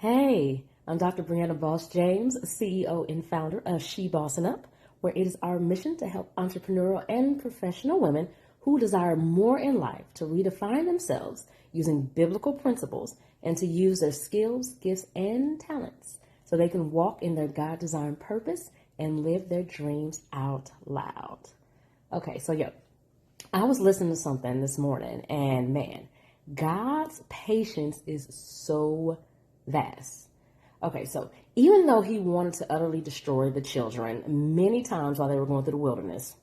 Hey, I'm Dr. Brianna Boss James, CEO and founder of She Bossing Up, where it is our mission to help entrepreneurial and professional women who desire more in life to redefine themselves using biblical principles and to use their skills, gifts, and talents so they can walk in their God-designed purpose and live their dreams out loud. Okay, I was listening to something this morning, and man, God's patience is so vast. Okay, so even though he wanted to utterly destroy the children many times while they were going through the wilderness,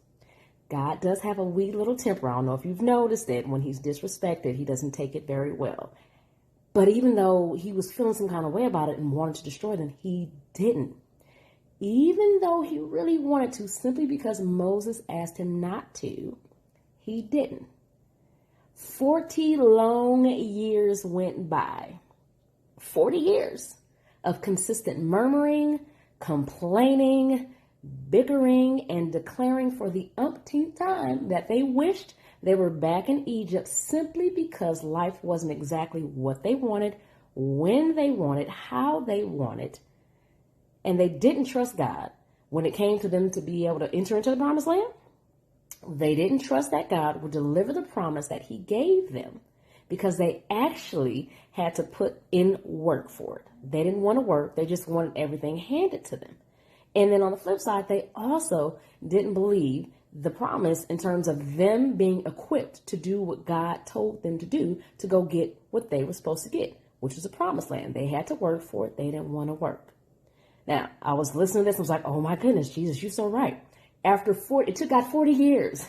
God does have a wee little temper. I don't know if you've noticed it. When he's disrespected, he doesn't take it very well. But even though he was feeling some kind of way about it and wanted to destroy them, he didn't. Even though he really wanted to, simply because Moses asked him not to, he didn't. 40 long years went by. 40 years of consistent murmuring, complaining, bickering, and declaring for the umpteenth time that they wished they were back in Egypt simply because life wasn't exactly what they wanted, when they wanted, how they wanted. And they didn't trust God when it came to them to be able to enter into the promised land. They didn't trust that God would deliver the promise that he gave them because they actually had to put in work for it. They didn't want to work. They just wanted everything handed to them. And then on the flip side, they also didn't believe the promise in terms of them being equipped to do what God told them to do to go get what they were supposed to get, which was a promised land. They had to work for it. They didn't want to work. Now, I was listening to this. I was like, oh my goodness, Jesus, you're so right. After 40, it took God 40 years.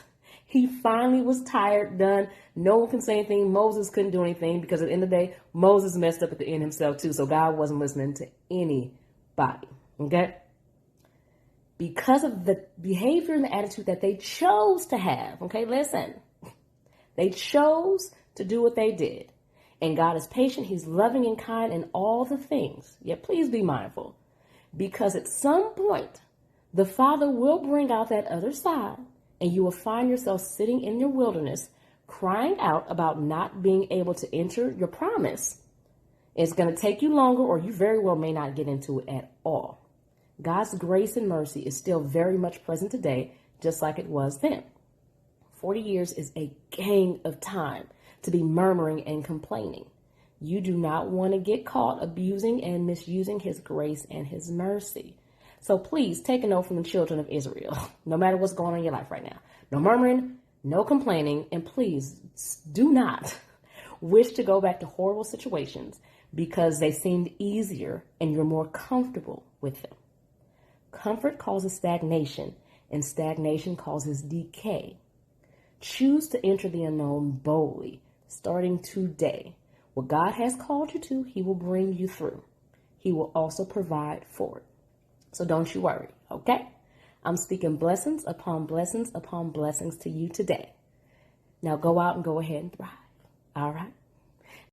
He finally was tired, done. No one can say anything. Moses couldn't do anything because at the end of the day, Moses messed up at the end himself too. So God wasn't listening to anybody. Okay? Because of the behavior and the attitude that they chose to have. Okay, listen. They chose to do what they did. And God is patient. He's loving and kind in all the things. Yet please be mindful. Because at some point, the Father will bring out that other side, and you will find yourself sitting in your wilderness, crying out about not being able to enter your promise. It's going to take you longer, or you very well may not get into it at all. God's grace and mercy is still very much present today, just like it was then. 40 years is a gang of time to be murmuring and complaining. You do not want to get caught abusing and misusing his grace and his mercy. So please take a note from the children of Israel, no matter what's going on in your life right now. No murmuring, no complaining, and please do not wish to go back to horrible situations because they seemed easier and you're more comfortable with them. Comfort causes stagnation, and stagnation causes decay. Choose to enter the unknown boldly, starting today. What God has called you to, he will bring you through. He will also provide for it. So don't you worry, okay? I'm speaking blessings upon blessings upon blessings to you today. Now go out and go ahead and thrive. All right?